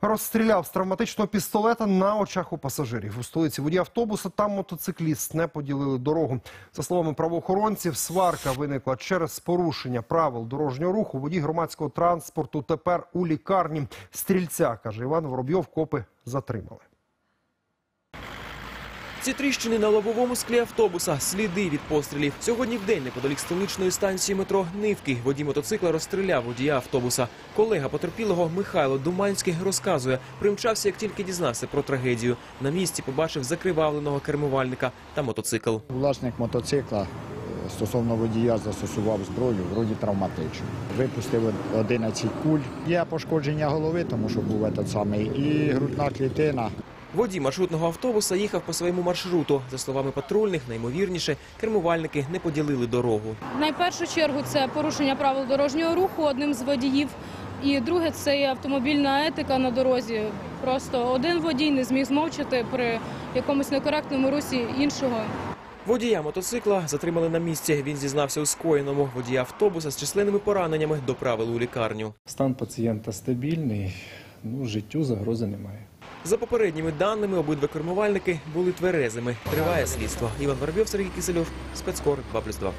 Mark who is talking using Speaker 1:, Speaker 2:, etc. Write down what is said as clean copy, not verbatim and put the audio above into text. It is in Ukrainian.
Speaker 1: Розстріляв з травматичного пістолета на очах у пасажирів. У столиці водій автобуса та мотоцикліст не поділили дорогу. За словами правоохоронців, сварка виникла через порушення правил дорожнього руху. Водій громадського транспорту тепер у лікарні. Стрільця, каже Іван Воробйов, копи затримали.
Speaker 2: Ці тріщини на лобовому склі автобуса – сліди від пострілів. Сьогодні вдень неподалік столичної станції метро Нивки водій мотоцикла розстріляв водія автобуса. Колега потерпілого Михайло Думанський розказує, примчався, як тільки дізнався про трагедію. На місці побачив закривавленого кермувальника та мотоцикл.
Speaker 3: Власник мотоцикла стосовно водія застосував зброю, вроді травматичну. Випустив 11 куль. Є пошкодження голови, тому що був той самий, і грудна клітина.
Speaker 2: Водій маршрутного автобуса їхав по своєму маршруту. За словами патрульних, наймовірніше, кермувальники не поділили дорогу.
Speaker 4: В найпершу чергу це порушення правил дорожнього руху одним з водіїв. І друге – це є автомобільна етика на дорозі. Просто один водій не зміг змовчати при якомусь некоректному русі іншого.
Speaker 2: Водія мотоцикла затримали на місці. Він зізнався у скоєному. Водія автобуса з численними пораненнями доправили у лікарню.
Speaker 5: Стан пацієнта стабільний, життю загрози немає.
Speaker 2: За попередніми даними, обидва кермувальники були тверезими. Триває слідство. Іван Воробйов, Сергій Кисельов, Спецкор 2+2.